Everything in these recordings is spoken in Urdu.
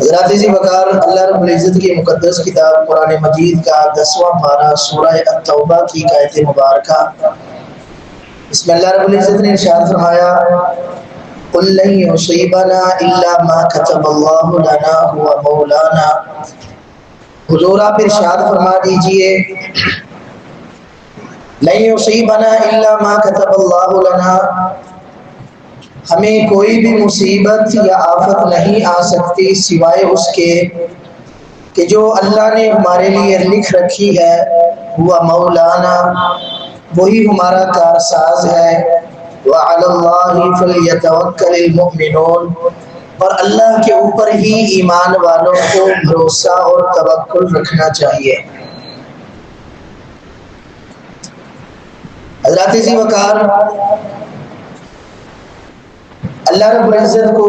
حضرات ذی وقار، اللہ رب العزت کی مقدس کتاب قرآن مجید کا 10واں پارہ سورہ التوبہ کی آیت مبارکہ، اس میں اللہ رب العزت نے ارشاد فرمایا قُلْ لَن يُصِيبَنَا إِلَّا مَا كَتَبَ اللَّهُ لَنَا هُوَ مَوْلَانَا۔ حضور آپ ارشاد فرما دیجئے لَن يُصِيبَنَا إِلَّا مَا كَتَبَ اللَّهُ لَنَا، ہمیں کوئی بھی مصیبت یا آفت نہیں آ سکتی سوائے اس کے کہ جو اللہ نے ہمارے لیے لکھ رکھی ہے، وہ مولانا، وہی ہمارا کارساز ہے، وعلی اللہ فلیتوکل المؤمنون، اور اللہ کے اوپر ہی ایمان والوں کو بھروسہ اور توکل رکھنا چاہیے۔ حضرات ذی وقار، اللہ رب العزت کو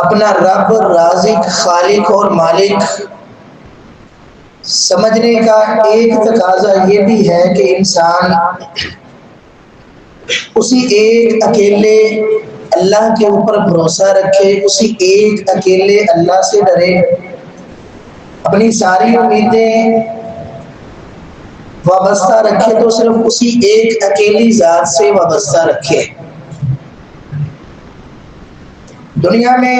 اپنا رب، رازق، خالق اور مالک سمجھنے کا ایک تقاضا یہ بھی ہے کہ انسان اسی ایک اکیلے اللہ کے اوپر بھروسہ رکھے، اسی ایک اکیلے اللہ سے ڈرے، اپنی ساری امیدیں وابستہ رکھے تو صرف اسی ایک اکیلی ذات سے وابستہ رکھے۔ دنیا میں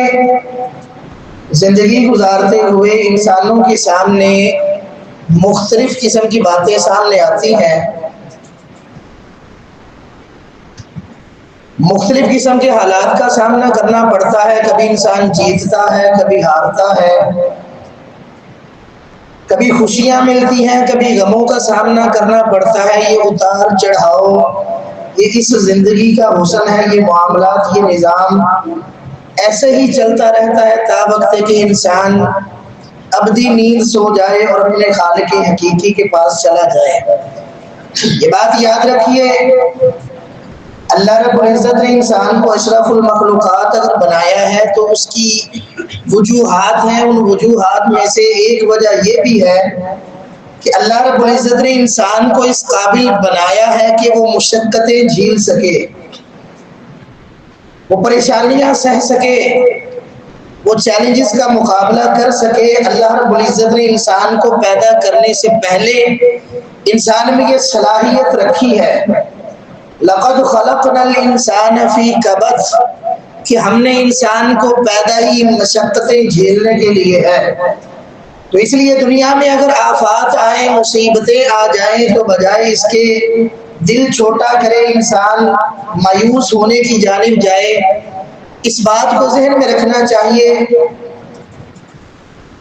زندگی گزارتے ہوئے انسانوں کے سامنے مختلف قسم کی باتیں سامنے آتی ہیں، مختلف قسم کے حالات کا سامنا کرنا پڑتا ہے، کبھی انسان جیتتا ہے، کبھی ہارتا ہے، کبھی خوشیاں ملتی ہیں، کبھی غموں کا سامنا کرنا پڑتا ہے۔ یہ اتار چڑھاؤ، یہ اس زندگی کا حسن ہے، یہ معاملات، یہ نظام ایسے ہی چلتا رہتا ہے تا وقت کہ انسان ابدی نیند سو جائے اور اپنے خالق حقیقی کے پاس چلا جائے۔ یہ بات یاد رکھیے، اللہ رب العزت نے انسان کو اشرف المخلوقات اگر بنایا ہے تو اس کی وجوہات ہیں، ان وجوہات میں سے ایک وجہ یہ بھی ہے کہ اللہ رب العزت نے انسان کو اس قابل بنایا ہے کہ وہ مشقتیں جھیل سکے، وہ پریشانیاں سہ سکے، وہ چیلنجز کا مقابلہ کر سکے۔ اللہ رب العزت نے انسان کو پیدا کرنے سے پہلے انسان میں یہ صلاحیت رکھی ہے، لَقَدْ خَلَقْنَا الْإِنسَانَ فِي كَبَدٍ، کہ ہم نے انسان کو پیدا ہی مشقتیں جھیلنے کے لیے ہے۔ تو اس لیے دنیا میں اگر آفات آئیں، مصیبتیں آ جائیں تو بجائے اس کے دل چھوٹا کرے، انسان مایوس ہونے کی جانب جائے، اس بات کو ذہن میں رکھنا چاہیے،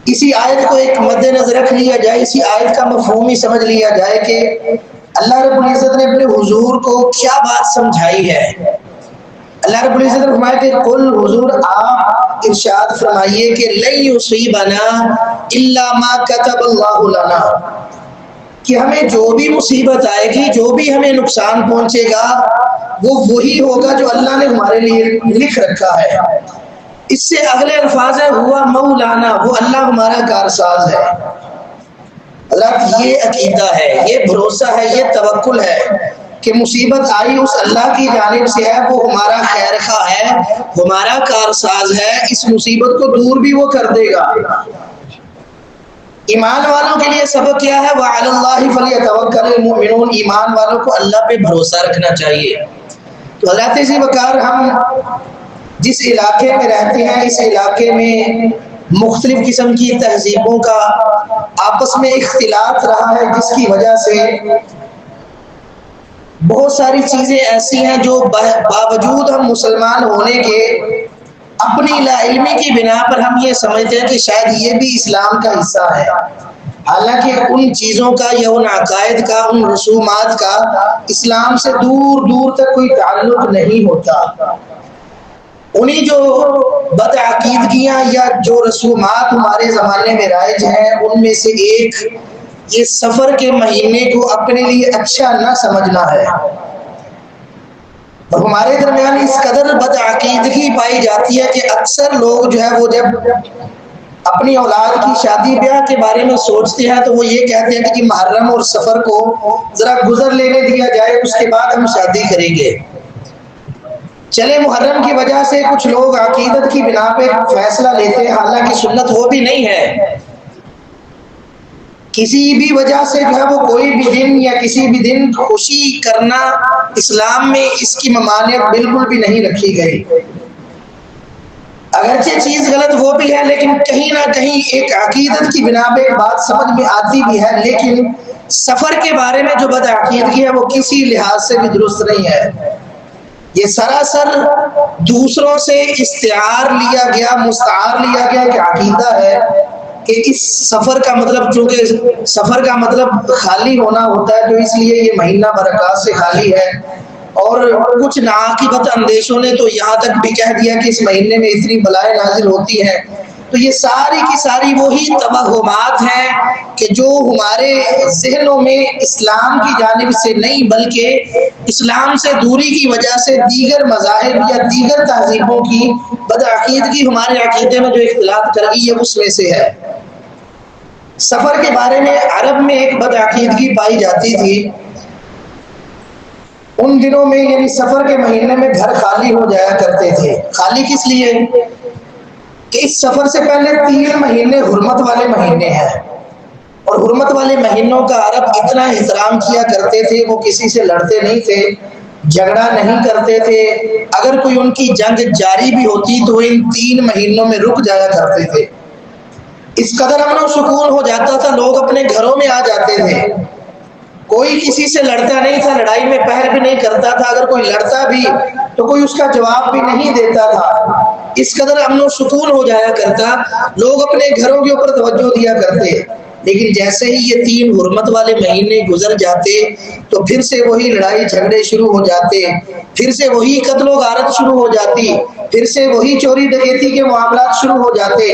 اسی آیت کو ایک مد نظر رکھ لیا جائے، اسی آیت کا مفہوم ہی سمجھ لیا جائے کہ اللہ رب العزت نے اپنے حضور کو کیا بات سمجھائی ہے۔ اللہ رب العزت نے فرمایا کہ قل، حضور آپ ارشاد فرمائیے کہ لن یصیبنا الا ما کتب اللہ لنا، کہ ہمیں جو بھی مصیبت آئے گی، جو بھی ہمیں نقصان پہنچے گا، وہ وہی ہوگا جو اللہ نے ہمارے لیے لکھ رکھا ہے۔ اس سے اگلے الفاظ ہے ہوا مولانا، وہ اللہ ہمارا کارساز ہے۔ حضرات یہ عقیدہ ہے، یہ بھروسہ ہے، یہ توکل ہے کہ مصیبت آئی اس اللہ کی جانب سے ہے، وہ ہمارا خیر خواہ ہے، ہمارا کارساز ہے، اس مصیبت کو دور بھی وہ کر دے گا۔ ایمان والوں کے لیے سبق کیا ہے؟ وَعَلَى اللَّهِ فَلْيَتَوَكَّلِ الْمُؤْمِنُونَ، ایمان والوں کو اللہ پہ بھروسہ رکھنا چاہیے۔ تو حضرات ذی وقار، ہم جس علاقے میں رہتے ہیں، اس علاقے میں مختلف قسم کی تہذیبوں کا آپس میں اختلاط رہا ہے، جس کی وجہ سے بہت ساری چیزیں ایسی ہیں جو باوجود ہم مسلمان ہونے کے اپنی لا علمی کی بنا پر ہم یہ سمجھتے ہیں کہ شاید یہ بھی اسلام کا حصہ ہے، حالانکہ ان چیزوں کا یا ان عقائد کا، ان رسومات کا اسلام سے دور دور تک کوئی تعلق نہیں ہوتا۔ انہی جو بدعقیدگیاں یا جو رسومات ہمارے زمانے میں رائج ہیں، ان میں سے ایک یہ سفر کے مہینے کو اپنے لیے اچھا نہ سمجھنا ہے، اور ہمارے درمیان اس قدر بدعقیدگی پائی جاتی ہے کہ اکثر لوگ جو ہے وہ جب اپنی اولاد کی شادی بیاہ کے بارے میں سوچتے ہیں تو وہ یہ کہتے ہیں کہ محرم اور سفر کو ذرا گزر لینے دیا جائے، اس کے بعد ہم شادی کریں گے۔ چلے محرم کی وجہ سے کچھ لوگ عقیدت کی بنا پہ فیصلہ لیتے ہیں، حالانکہ سنت وہ بھی نہیں ہے. کسی بھی وجہ سے جو ہے وہ کوئی بھی دن یا کسی بھی دن خوشی کرنا اسلام میں اس کی ممانعت بالکل بھی نہیں رکھی گئی. اگرچہ چیز غلط وہ بھی ہے، لیکن کہیں نہ کہیں ایک عقیدت کی بنا پہ بات سمجھ میں آتی بھی ہے. لیکن سفر کے بارے میں جو بد عقیدگی ہے وہ کسی لحاظ سے بھی درست نہیں ہے. یہ سراسر دوسروں سے استعار لیا گیا، مستعار لیا گیا کہ عقیدہ ہے کہ اس سفر کا مطلب، چونکہ سفر کا مطلب خالی ہونا ہوتا ہے، تو اس لیے یہ مہینہ برکات سے خالی ہے. اور کچھ ناعاقبت اندیشوں نے تو یہاں تک بھی کہہ دیا کہ اس مہینے میں اتنی بلائیں نازل ہوتی ہیں. تو یہ ساری کی ساری وہی توہمات ہیں کہ جو ہمارے ذہنوں میں اسلام کی جانب سے نہیں بلکہ اسلام سے دوری کی وجہ سے دیگر مذاہب یا دیگر تہذیبوں کی بدعقیدگی ہمارے عقیدے میں جو اختلاط کر گئی ہے اس میں سے ہے. سفر کے بارے میں عرب میں ایک بدعقیدگی پائی جاتی تھی. ان دنوں میں یعنی سفر کے مہینے میں گھر خالی ہو جایا کرتے تھے. خالی کس لیے؟ کہ اس سفر سے پہلے 3 مہینے حرمت والے مہینے ہیں، اور حرمت والے مہینوں کا عرب اتنا احترام کیا کرتے تھے، وہ کسی سے لڑتے نہیں تھے، جھگڑا نہیں کرتے تھے. اگر کوئی ان کی جنگ جاری بھی ہوتی تو ان 3 مہینوں میں رک جایا کرتے تھے. اس قدر امن و سکون ہو جاتا تھا، لوگ اپنے گھروں میں آ جاتے تھے، کوئی کسی سے لڑتا نہیں تھا، لڑائی میں پہل بھی نہیں کرتا تھا. اگر کوئی لڑتا بھی تو کوئی اس کا جواب بھی نہیں دیتا تھا. اس قدر امن و سکون ہو جایا کرتا، لوگ اپنے گھروں کے اوپر توجہ دیا کرتے. لیکن جیسے ہی یہ 3 حرمت والے مہینے گزر جاتے تو پھر سے وہی لڑائی جھگڑے شروع ہو جاتے، پھر سے وہی قتل و غارت شروع ہو جاتی، پھر سے وہی چوری ڈکیتی کے معاملات شروع ہو جاتے،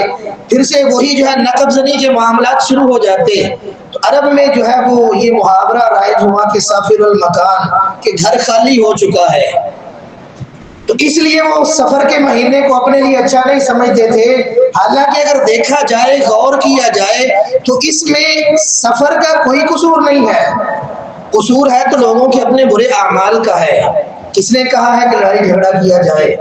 پھر سے وہی جو ہے نقب زنی کے معاملات شروع ہو جاتے. تو عرب میں جو ہے وہ یہ محاورہ رائج ہوا کہ سافر المکان، کہ گھر خالی ہو چکا ہے. تو اس لیے وہ سفر کے مہینے کو اپنے لیے اچھا نہیں سمجھتے تھے. حالانکہ اگر دیکھا جائے، غور کیا جائے تو اس میں سفر کا کوئی قصور نہیں ہے. قصور ہے تو لوگوں کے اپنے برے اعمال کا ہے. کس نے کہا ہے کہ لڑائی جھگڑا کیا جائے؟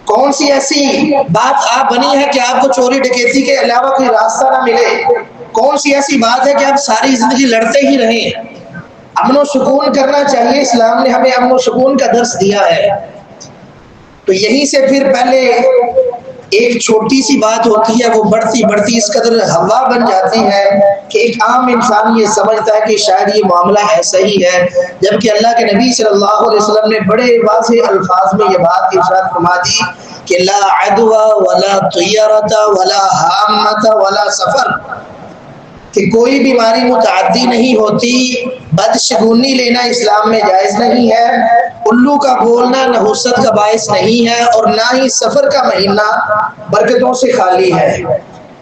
کون سی ایسی بات آپ بنی ہے کہ آپ کو چوری ڈکیتی کے علاوہ کوئی راستہ نہ ملے؟ کون سی ایسی بات ہے کہ آپ ساری زندگی لڑتے ہی رہیں؟ امن و سکون کرنا چاہیے. اسلام نے ہمیں امن و سکون کا درس دیا ہے. تو یہیں سے پھر پہلے ایک چھوٹی سی بات ہوتی ہے، وہ بڑھتی بڑھتی اس قدر ہوا بن جاتی ہے کہ ایک عام انسان یہ سمجھتا ہے کہ شاید یہ معاملہ ایسا ہی ہے، جبکہ اللہ کے نبی صلی اللہ علیہ وسلم نے بڑے واضح الفاظ میں یہ بات ارشاد فرما دی کہ لا عدوى ولا طیرۃ ولا حامۃ ولا سفر، کہ کوئی بیماری متعدی نہیں ہوتی، بدشگونی لینا اسلام میں جائز نہیں ہے، الو کا بولنا نحوست کا باعث نہیں ہے، اور نہ ہی سفر کا مہینہ برکتوں سے خالی ہے.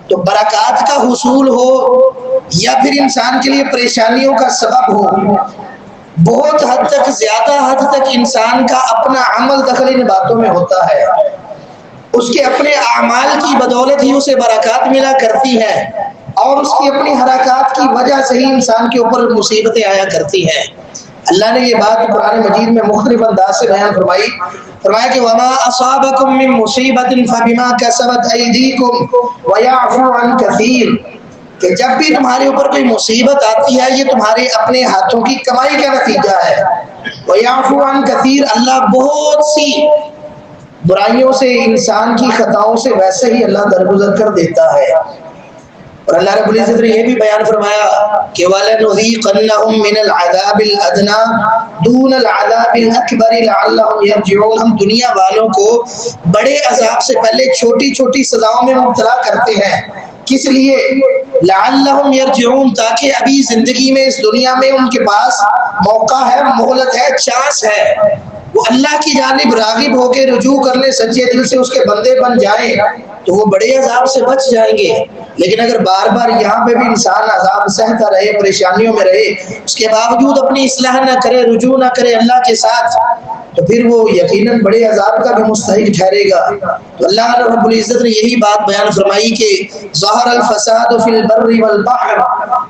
تو برکات کا حصول ہو یا پھر انسان کے لیے پریشانیوں کا سبب ہو، بہت حد تک، زیادہ حد تک انسان کا اپنا عمل دخل ان باتوں میں ہوتا ہے. اس کے اپنے اعمال کی بدولت ہی اسے برکات ملا کرتی ہے، اور اس کی اپنی حرکات کی وجہ سے ہی انسان کے اوپر مصیبتیں آیا کرتی ہیں. اللہ نے یہ بات قرآن مجید میں مختلف انداز سے بیان فرمائی. فرمایا کہ وما اصابکم من مصیبت فبما کسبت ایدیکم ویعفو عن کثیر، کہ جب بھی تمہارے اوپر کوئی مصیبت آتی ہے یہ تمہارے اپنے ہاتھوں کی کمائی کا نتیجہ ہے. ویعفو عن کثیر، اللہ بہت سی برائیوں سے، انسان کی خطاؤں سے ویسے ہی اللہ درگزر کر دیتا ہے. اور اللہ رب العزت نے یہ بھی بیان فرمایا کہ وَلَنُذِيقَنَّهُم مِّنَ الْعَذَابِ الْأَدْنَىٰ دُونَ الْعَذَابِ الْأَكْبَرِ لَعَلَّهُمْ يَرْجِعُونَ، ہم دنیا والوں کو بڑے عذاب سے پہلے چھوٹی چھوٹی سزاؤں میں مبتلا کرتے ہیں. کس لیے؟ لعلہم یرجعون، تاکہ ابھی زندگی میں اس دنیا میں ان کے پاس موقع ہے، مہلت ہے، چانس ہے، وہ اللہ کی جانب راغب ہو کے رجوع کر لیں، سچے دل سے اس کے بندے بن جائیں تو وہ بڑے عذاب سے بچ جائیں گے. لیکن اگر بار بار یہاں پہ بھی انسان عذاب سہتا رہے، پریشانیوں میں رہے، اس کے باوجود اپنی اصلاح نہ کرے، رجوع نہ کرے اللہ کے ساتھ، تو پھر وہ یقیناً بڑے عذاب کا بھی مستحق ٹھہرے گا. تو اللہ رب العزت نے یہی بات بیان فرمائی کہ ظہر الفساد فی البر والبحر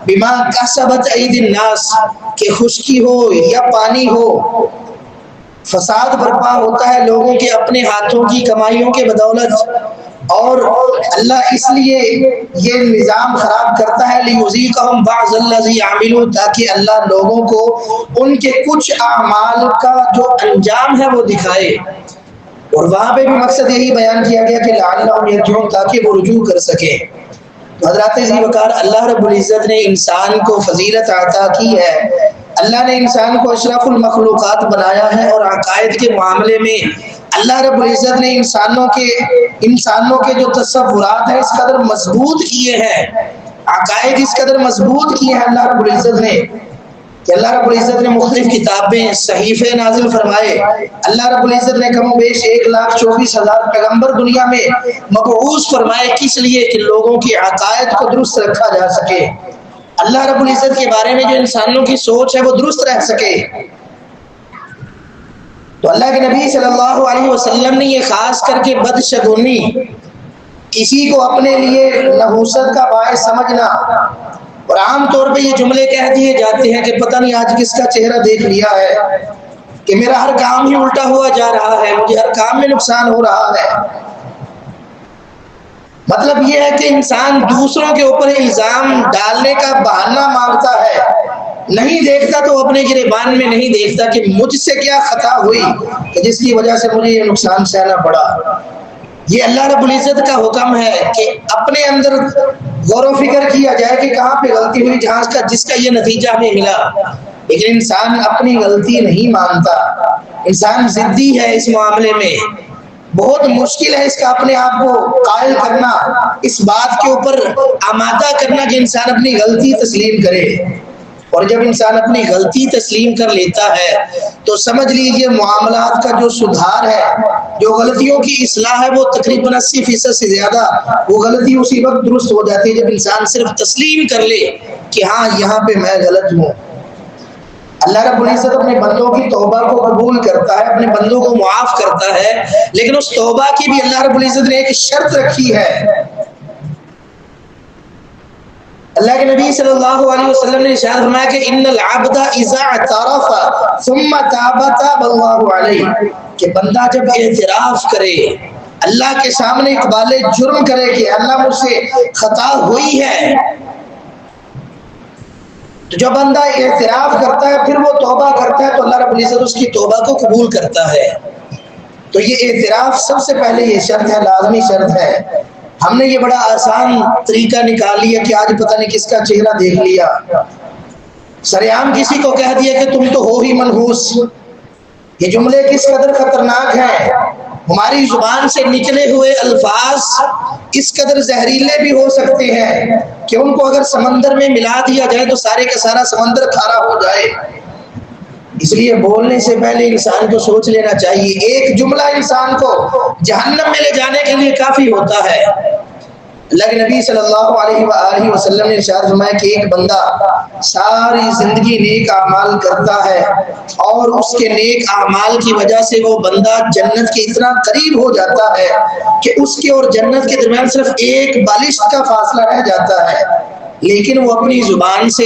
بما کسبت ایدی الناس، کہ خشکی ہو یا پانی ہو، فساد برپا ہوتا ہے لوگوں کے اپنے ہاتھوں کی کمائیوں کے بدولت، اور اللہ اس لیے یہ نظام خراب کرتا ہے لیذیقہم بعض الذی عملوا، تاکہ اللہ لوگوں کو ان کے کچھ اعمال کا جو انجام ہے وہ دکھائے۔ اور وہاں پہ بھی مقصد یہی بیان کیا گیا کہ لعلہم یرجعون، تاکہ وہ رجوع کر سکیں۔ تو حضرات ذی وقار، اللہ رب العزت نے انسان کو فضیلت عطا کی ہے، اللہ نے انسان کو اشرف المخلوقات بنایا ہے، اور عقائد کے معاملے میں اللہ رب العزت نے انسانوں کے جو تصورات ہیں اس قدر مضبوط کیے ہیں، عقائد اس قدر مضبوط کیے ہیں اللہ رب العزت نے، کہ اللہ رب العزت نے مختلف کتابیں، صحیفے نازل فرمائے۔ اللہ رب العزت نے کم و بیش 1,24,000 پیغمبر دنیا میں مبعوث فرمائے، کس لیے؟ کہ لوگوں کی عقائد کو درست رکھا جا سکے، اللہ رب العزت کے بارے میں جو انسانوں کی سوچ ہے وہ درست رہ سکے۔ تو اللہ کے نبی صلی اللہ علیہ وسلم نے یہ خاص کر کے بدشگونی، کسی کو اپنے لیے نحوست کا باعث سمجھنا، اور عام طور پہ یہ جملے کہہ دیے جاتے ہیں کہ پتہ نہیں آج کس کا چہرہ دیکھ لیا ہے، کہ میرا ہر کام ہی الٹا ہوا جا رہا ہے، مجھے ہر کام میں نقصان ہو رہا ہے۔ مطلب یہ ہے کہ انسان دوسروں کے اوپر الزام ڈالنے کا بہانہ مانگتا ہے، نہیں دیکھتا تو اپنے گریبان میں نہیں دیکھتا کہ مجھ سے کیا خطا ہوئی کہ جس کی وجہ سے مجھے یہ نقصان سہنا پڑا۔ یہ اللہ رب العزت کا حکم ہے کہ اپنے اندر غور و فکر کیا جائے کہ کہاں پہ غلطی ہوئی جس کا یہ نتیجہ ہمیں ملا، لیکن انسان اپنی غلطی نہیں مانتا، انسان ضدی ہے اس معاملے میں، بہت مشکل ہے اس کا اپنے آپ کو قائل کرنا، اس بات کے اوپر آمادہ کرنا کہ انسان اپنی غلطی تسلیم کرے۔ اور جب انسان اپنی غلطی تسلیم کر لیتا ہے تو سمجھ لیجئے معاملات کا جو سدھار ہے، جو غلطیوں کی اصلاح ہے، وہ تقریباً 80% سے زیادہ وہ غلطی اسی وقت درست ہو جاتی ہے جب انسان صرف تسلیم کر لے کہ ہاں یہاں پہ میں غلط ہوں۔ اللہ رب العزت اپنے بندوں کی توبہ کو قبول کرتا ہے، اپنے بندوں کو معاف کرتا ہے، لیکن اس توبہ کی بھی اللہ رب العزت نے ایک شرط رکھی ہے۔ اللہ کے نبی صلی اللہ علیہ وسلم نے ارشاد فرمایا کہ ان العبد اذا اعترف ثم تاب تاب اللہ علیہ، کہ بندہ جب اعتراف کرے، اللہ کے سامنے اقبال جرم کرے کہ اللہ مجھ سے خطا ہوئی ہے، تو جو بندہ اعتراف کرتا ہے پھر وہ توبہ کرتا ہے تو اللہ رب العزت اس کی توبہ کو قبول کرتا ہے۔ تو یہ اعتراف سب سے پہلے یہ شرط ہے، لازمی شرط ہے۔ ہم نے یہ بڑا آسان طریقہ نکال لیا کہ آج پتہ نہیں کس کا چہرہ دیکھ لیا، سریعام کسی کو کہہ دیا کہ تم تو ہو ہی منحوس۔ یہ جملے کس قدر خطرناک ہیں، ہماری زبان سے نکلے ہوئے الفاظ اس قدر زہریلے بھی ہو سکتے ہیں کہ ان کو اگر سمندر میں ملا دیا جائے تو سارے کا سارا سمندر کھارا ہو جائے۔ اس لیے بولنے سے پہلے انسان کو سوچ لینا چاہیے، ایک جملہ انسان کو جہنم میں لے جانے کے لیے کافی ہوتا ہے۔ اللہ کے نبی صلی اللہ علیہ وآلہ وسلم نے ارشاد فرمایا کہ ایک بندہ ساری زندگی نیک اعمال کرتا ہے اور اس کے نیک اعمال کی وجہ سے وہ بندہ جنت کے اتنا قریب ہو جاتا ہے کہ اس کے اور جنت کے درمیان صرف ایک بالشت کا فاصلہ رہ جاتا ہے، لیکن وہ اپنی زبان سے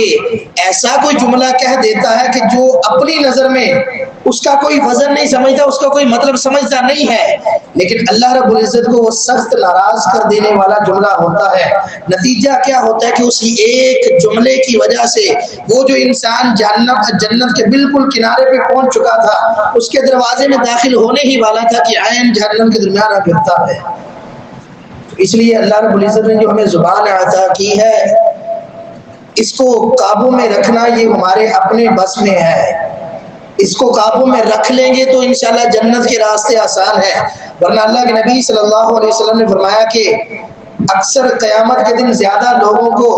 ایسا کوئی جملہ کہہ دیتا ہے کہ جو اپنی نظر میں اس کا کوئی وزن نہیں سمجھتا، اس کا کوئی مطلب سمجھتا نہیں ہے، لیکن اللہ رب العزت کو وہ سخت ناراض کر دینے والا جملہ ہوتا ہے۔ نتیجہ کیا ہوتا ہے کہ اسی ایک جملے کی وجہ سے وہ جو انسان جنت کے بالکل کنارے پہ پہنچ چکا تھا، اس کے دروازے میں داخل ہونے ہی والا تھا کہ عین جہنم کے درمیان آ گرتا ہے۔ اس لیے اللہ رب العزت نے جو ہمیں زبان عطا کی ہے، اس کو قابو میں رکھنا یہ ہمارے اپنے بس میں ہے۔ اس کو قابو میں رکھ لیں گے تو انشاءاللہ جنت کے راستے آسان ہے، ورنہ اللہ کے نبی صلی اللہ علیہ وسلم نے فرمایا کہ اکثر قیامت کے دن زیادہ لوگوں کو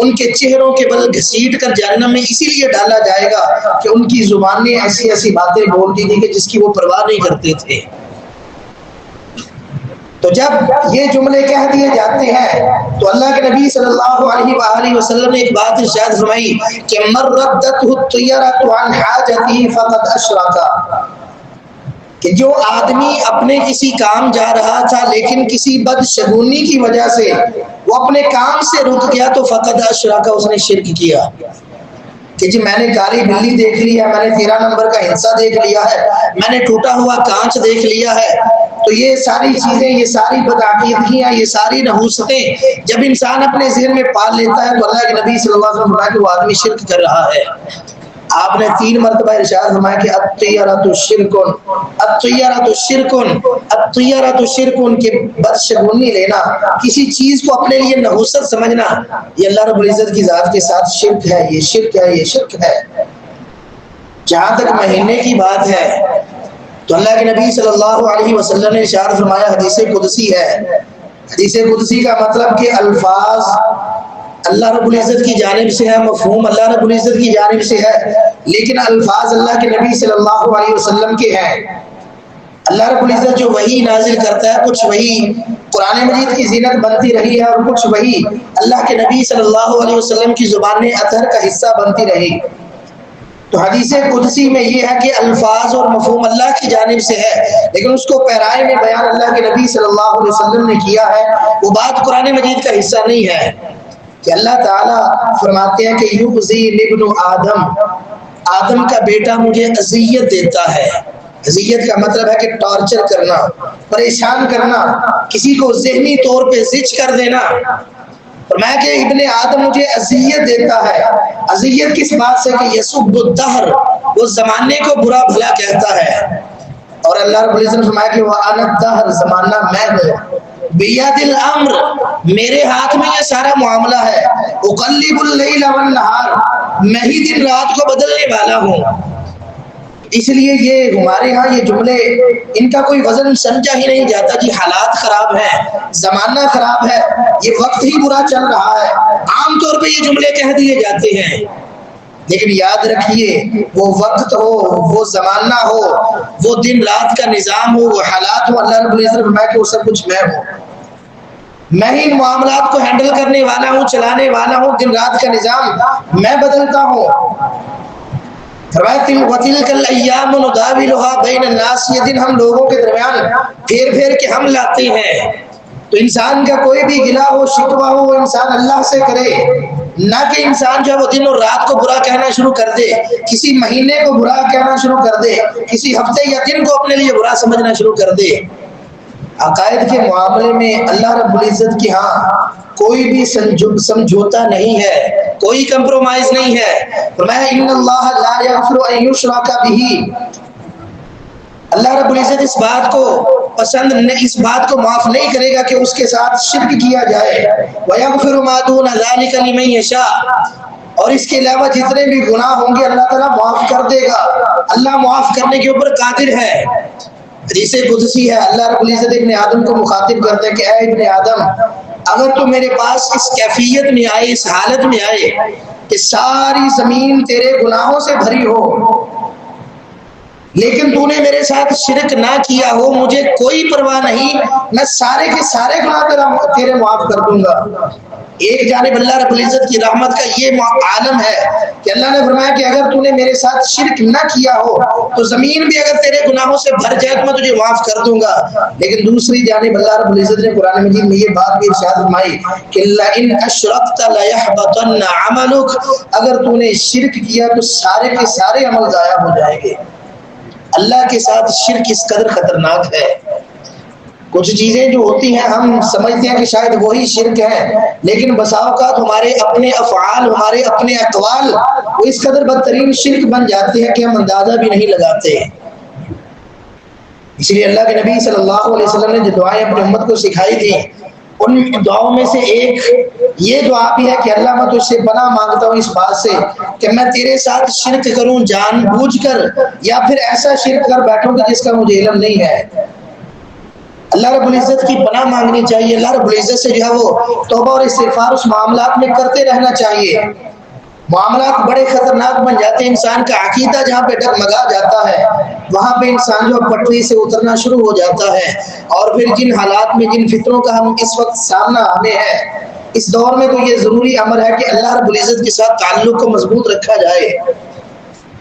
ان کے چہروں کے بل گھسیٹ کر جہنم میں اسی لیے ڈالا جائے گا کہ ان کی زبانیں ایسی ایسی باتیں بولتی تھی کہ جس کی وہ پرواہ نہیں کرتے تھے۔ تو جب یہ جملے کہہ دیے جاتے ہیں تو اللہ کے نبی صلی اللہ علیہ وآلہ وسلم نے ایک بات ارشاد فرمائی کہ من ردته الطیرۃ عن حاجته فقد اشرک، کہ جو آدمی اپنے کسی کام جا رہا تھا لیکن کسی بدشگونی کی وجہ سے وہ اپنے کام سے رک گیا تو فقد اشرک، اس نے شرک کیا۔ کہ جی میں نے کالی بلی دیکھ لیا، میں نے 13 نمبر کا ہنسا دیکھ لیا ہے، میں نے ٹوٹا ہوا کانچ دیکھ لیا ہے. تو یہ ساری چیزیں، یہ ساری بدعقیدگیاں، یہ ساری نحوستیں جب انسان اپنے ذہن میں پال لیتا ہے تو اللہ کے نبی صلی اللہ علیہ وسلم فرمایا کہ وہ آدمی شرک کر رہا ہے. آپ نے 3 مرتبہ ارشاد فرمایا کہ الطیرۃ شرکن، الطیرۃ شرکن، الطیرۃ شرکن، کہ بدشگونی لینا، کسی چیز کو اپنے لیے نحوست سمجھنا، یہ اللہ رب العزت کی ذات کے ساتھ شرک ہے، یہ شرک ہے، یہ شرک ہے. جہاں تک مہینے کی بات ہے تو اللہ کے نبی صلی اللہ علیہ وسلم نے ارشاد فرمایا، حدیث قدسی ہے، حدیث قدسی کا مطلب کہ الفاظ اللہ رب العزت کی جانب سے ہے، مفہوم اللہ رب العزت کی جانب سے ہے، لیکن الفاظ اللہ کے نبی صلی اللہ علیہ وسلم کے ہیں. اللہ رب العزت جو وحی نازل کرتا ہے، کچھ وحی قرآن مجید کی زینت بنتی رہی ہے اور کچھ وحی اللہ کے نبی صلی اللہ علیہ وسلم کی زبان اطہر کا حصہ بنتی رہی. تو حدیث قدسی میں یہ ہے کہ الفاظ اور مفہوم اللہ کی جانب سے ہے، لیکن اس کو پیرائے میں بیان اللہ کے نبی صلی اللہ علیہ وسلم نے کیا ہے، وہ بات قرآن مجید کا حصہ نہیں ہے. کہ اللہ تعالیٰ فرماتے ہیں کہ یؤذی ابن آدم، آدم کا بیٹا مجھے اذیت دیتا ہے. اذیت کا مطلب ہے کہ ٹارچر کرنا، پریشان کرنا، کسی کو ذہنی طور پہ زچ کر دینا. فرمایا کہ ابن آدم مجھے اذیت دیتا ہے. اذیت کس بات سے؟ کہ یسب الدہر، وہ زمانے کو برا بھلا کہتا ہے. اور اللہ رب العزت نے فرمایا کہ وَأَنَا الدَّهْرُ، زمانہ میں ہوں. بِيَدِ الْأَمْرِ، میرے ہاتھ میں یہ سارا معاملہ ہے. اُقَلِّبُ اللَّيْلَ وَالنَّهَارِ، میں ہی دن رات کو بدلنے والا ہوں. اس لیے یہ ہمارے ہاں یہ جملے، ان کا کوئی وزن سمجھا ہی نہیں جاتا. جی حالات خراب ہیں، زمانہ خراب ہے، یہ وقت ہی برا چل رہا ہے، عام طور پہ یہ جملے کہہ دیے جاتے ہیں. لیکن یاد رکھیے، وہ وقت ہو، وہ زمانہ ہو، وہ دن رات کا نظام ہو، وہ حالات ہو، اللہ رب العزت نے فرمایا کہ وہ سب کچھ میں ہوں. میں ہی ان معاملات کو ہینڈل کرنے والا ہوں، چلانے والا ہوں. دن رات کا نظام میں بدلتا ہوں. وَتِلْكَ الْأَيَّامُ نُدَاوِلُهَا بَيْنَ النَّاسِ، یہ دن ہم لوگوں کے درمیان پھیر پھیر کے ہم لاتے ہیں. تو انسان کا کوئی بھی گلہ ہو، شکوہ ہو، وہ انسان اللہ سے کرے، نہ کہ انسان جو ہے وہ دن اور رات کو برا کہنا شروع کر دے، کسی مہینے کو برا کہنا شروع کر دے، کسی ہفتے یا دن کو اپنے لیے برا سمجھنا شروع کر دے. عقائد کے معاملے میں اللہ رب العزت کی ہاں کوئی بھی سمجھوتا نہیں ہے، کوئی کمپرومائز نہیں ہے. فرمایا ان اللہ لا یغفر ان یشرک بہ، اللہ رب العزت اس بات کو پسند نہیں، اس بات کو معاف نہیں کرے گا کہ اس کے ساتھ شرک کیا جائے. وَيَغْفِرُ مَا دُونَ ذَلِكَ لِمَن يَشَاءُ، اور اس کے علاوہ جتنے بھی گناہ ہوں گے اللہ تعالیٰ معاف کر دے گا. اللہ معاف کرنے کے اوپر قادر ہے. حدیث قدسی ہے، اللہ رب العزت ابن آدم کو مخاطب کرتے ہیں کہ اے ابن آدم، اگر تو میرے پاس اس کیفیت میں آئے، اس حالت میں آئے کہ ساری زمین تیرے گناہوں سے بھری ہو، لیکن تو نے میرے ساتھ شرک نہ کیا ہو، مجھے کوئی پرواہ نہیں، میں سارے کے سارے گناہ تیرے معاف کر دوں گا. ایک جانب اللہ رب العزت کی رحمت کا یہ عالم ہے کہ اللہ نے فرمایا کہ اگر تو نے میرے ساتھ شرک نہ کیا ہو تو زمین بھی اگر تیرے گناہوں سے بھر جائے تو میں تجھے معاف کر دوں گا. لیکن دوسری جانب اللہ رب العزت نے قرآن مجید میں یہ بات بھی ارشاد فرمائی کہ لئن اشرکت لیحبطن عملک، اگر تو نے شرک کیا تو سارے کے سارے عمل ضائع ہو جائیں گے. اللہ کے ساتھ شرک اس قدر خطرناک ہے. کچھ چیزیں جو ہوتی ہیں ہم سمجھتے ہیں کہ شاید وہی شرک ہے، لیکن بسا اوقات ہمارے اپنے افعال، ہمارے اپنے اقوال وہ اس قدر بدترین شرک بن جاتے ہیں کہ ہم اندازہ بھی نہیں لگاتے. اس لیے اللہ کے نبی صلی اللہ علیہ وسلم نے جو دعائیں اپنی امت کو سکھائی تھی، ان دعاؤں میں سے ایک یہ دعا بھی ہے کہ اللہ میں تجھ سے پناہ مانگتا ہوں اس بات سے کہ میں تیرے ساتھ شرک کروں جان بوجھ کر، یا پھر ایسا شرک کر بیٹھوں کہ جس کا مجھے علم نہیں ہے. اللہ رب العزت کی پناہ مانگنی چاہیے. اللہ رب العزت سے جو ہے وہ توبہ اور استغفار اس معاملات میں کرتے رہنا چاہیے. معاملات بڑے خطرناک بن جاتے ہیں. انسان کا عقیدہ جہاں پہ ڈگمگا جاتا ہے وہاں پہ انسان جو پٹری سے اترنا شروع ہو جاتا ہے. اور پھر جن حالات میں، جن فطروں کا ہم اس وقت سامنا ہمیں ہے اس دور میں، تو یہ ضروری امر ہے کہ اللہ رب العزت کے ساتھ تعلق کو مضبوط رکھا جائے.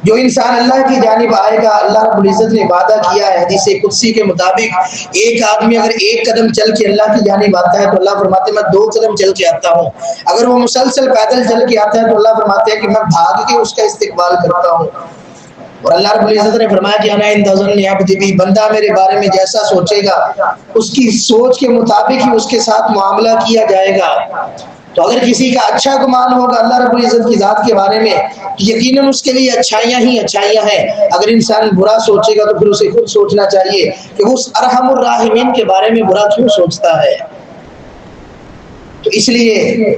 جو انسان اللہ کی جانب آئے گا، اللہ رب العزت نے وعدہ کیا ہے حدیث قدسی کے مطابق، ایک آدمی اگر ایک قدم چل کے اللہ کی جانب آتا ہے تو اللہ فرماتے ہیں میں 2 قدم چل کے آتا ہوں، اگر وہ مسلسل پیدل چل کے آتا ہے تو اللہ فرماتے ہیں کہ میں بھاگ کے اس کا استقبال کرتا ہوں۔ اور اللہ رب العزت نے فرمایا کہ انا عند ظن عبدی بی، بندہ میرے بارے میں جیسا سوچے گا اس کی سوچ کے مطابق ہی اس کے ساتھ معاملہ کیا جائے گا۔ تو اگر کسی کا اچھا گمان ہوگا اللہ رب العزت کی ذات کے بارے میں تو یقیناً اس کے لیے اچھائیاں ہی اچھائیاں ہیں، اگر انسان برا سوچے گا تو پھر اسے خود سوچنا چاہیے کہ وہ اس ارحم الراحمین کے بارے میں برا کیوں سوچتا ہے۔ تو اس لیے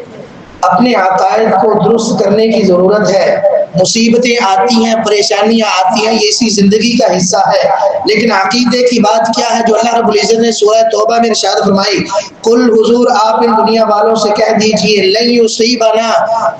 اپنے عقائد کو درست کرنے کی ضرورت ہے۔ مصیبتیں آتی ہیں، پریشانیاں آتی ہیں، یہ اسی زندگی کا حصہ ہے، لیکن عقیدے کی بات کیا ہے جو اللہ رب العزت نے سورہ توبہ میں ارشاد فرمائی، قل حضور آپ ان دنیا والوں سے کہہ دیجئے لن یصیبنا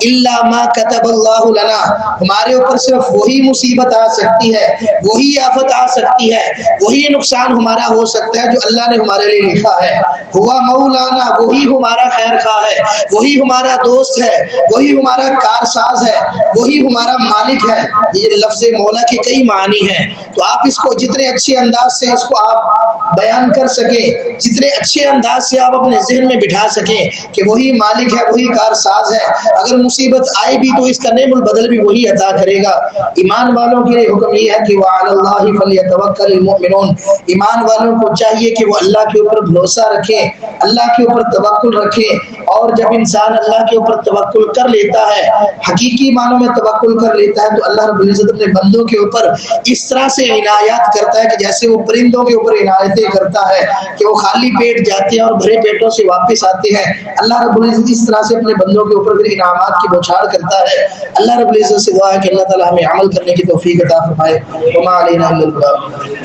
الا ما کتب اللہ لنا، ہمارے اوپر صرف وہی مصیبت آ سکتی ہے، وہی آفت آ سکتی ہے، وہی نقصان ہمارا ہو سکتا ہے جو اللہ نے ہمارے لیے لکھا ہے، ہوا مولانا، وہی ہمارا خیر خواہ ہے، وہی ہمارا دوست ہے، وہی ہمارا کارساز ہے، وہی ہمارا مالک ہے۔ یہ لفظ مولا کے کئی معنی ہیں، تو آپ اس کو جتنے اچھے انداز سے اس کو آپ بیان کر سکیں، جتنے اچھے انداز سے آپ اپنے ذہن میں بٹھا سکیں کہ وہی مالک ہے، وہی کارساز ہے، اگر مصیبت آئے بھی تو اس کا نعم البدل بھی وہی عطا کرے گا۔ ایمان والوں کے لیے حکم یہ ہے کہ وعلی اللہ فلیتوکل المؤمنون، ایمان والوں کو چاہیے کہ وہ اللہ کے اوپر بھروسہ رکھیں، اللہ کے اوپر توکل رکھیں، اور جب انسان اللہ کے اوپر توکل کر لیتا ہے، حقیقی معنوں میں توکل کر لیتا ہے، تو اللہ رب العزت اپنے بندوں کے اوپر اس طرح سے عنایات کرتا ہے کہ جیسے وہ پرندوں کے اوپر عنایتیں کرتا ہے کہ وہ خالی پیٹ جاتے ہیں اور بھرے پیٹوں سے واپس آتے ہیں، اللہ رب العزت اس طرح سے اپنے بندوں کے اوپر پھر انعامات کی بوچھار کرتا ہے۔ اللہ رب العزت سے دعا ہے کہ اللہ تعالی ہمیں عمل کرنے کی توفیق عطا فرمائے۔ وما علینا الا البلاغ۔